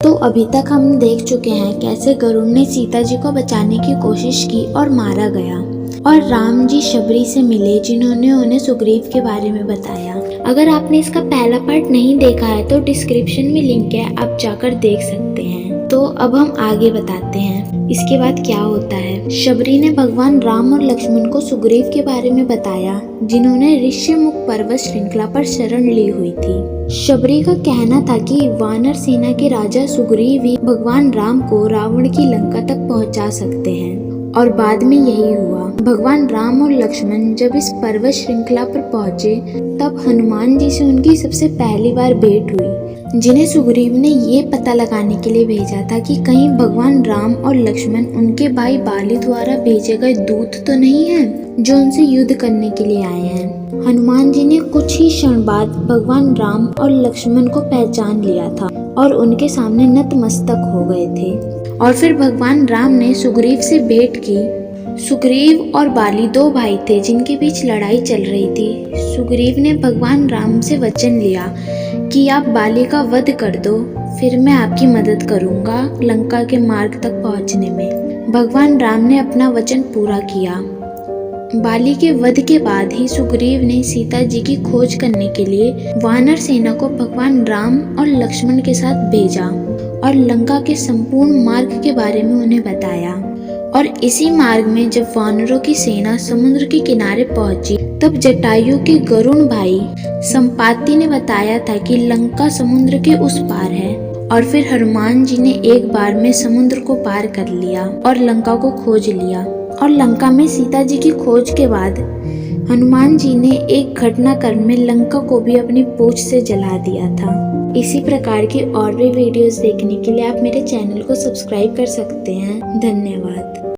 तो अभी तक हम देख चुके हैं कैसे गरुड़ ने सीता जी को बचाने की कोशिश की और मारा गया, और राम जी शबरी से मिले जिन्होंने उन्हें सुग्रीव के बारे में बताया। अगर आपने इसका पहला पार्ट नहीं देखा है तो डिस्क्रिप्शन में लिंक है, आप जाकर देख सकते हैं। तो अब हम आगे बताते हैं इसके बाद क्या होता है। शबरी ने भगवान राम और लक्ष्मण को सुग्रीव के बारे में बताया जिन्होंने ऋष्यमुख पर्वत श्रृंखला पर शरण ली हुई थी। शबरी का कहना था कि वानर सेना के राजा सुग्रीव ही भगवान राम को रावण की लंका तक पहुंचा सकते हैं, और बाद में यही हुआ। भगवान राम और लक्ष्मण जब इस पर्वत श्रृंखला पर पहुंचे तब हनुमान जी से उनकी सबसे पहली बार भेंट हुई, जिन्हें सुग्रीव ने ये पता लगाने के लिए भेजा था कि कहीं भगवान राम और लक्ष्मण उनके भाई बाली द्वारा भेजे गए दूत तो नहीं हैं जो उनसे युद्ध करने के लिए आए हैं। हनुमान जी ने कुछ ही क्षण बाद भगवान राम और लक्ष्मण को पहचान लिया था और उनके सामने नतमस्तक हो गए थे। और फिर भगवान राम ने सुग्रीव से भेंट की। सुग्रीव और बाली दो भाई थे जिनके बीच लड़ाई चल रही थी। सुग्रीव ने भगवान राम से वचन लिया कि आप बाली का वध कर दो, फिर मैं आपकी मदद करूंगा लंका के मार्ग तक पहुंचने में। भगवान राम ने अपना वचन पूरा किया। बाली के वध के बाद ही सुग्रीव ने सीता जी की खोज करने के लिए वानर सेना को भगवान राम और लक्ष्मण के साथ भेजा और लंका के संपूर्ण मार्ग के बारे में उन्हें बताया। और इसी मार्ग में जब वानरों की सेना समुद्र के किनारे पहुंची तब जटायु के गरुड़ भाई संपाति ने बताया था कि लंका समुद्र के उस पार है। और फिर हनुमान जी ने एक बार में समुद्र को पार कर लिया और लंका को खोज लिया। और लंका में सीता जी की खोज के बाद हनुमान जी ने एक घटनाक्रम में लंका को भी अपनी पूंछ से जला दिया था। इसी प्रकार की और भी वीडियोस देखने के लिए आप मेरे चैनल को सब्सक्राइब कर सकते हैं। धन्यवाद।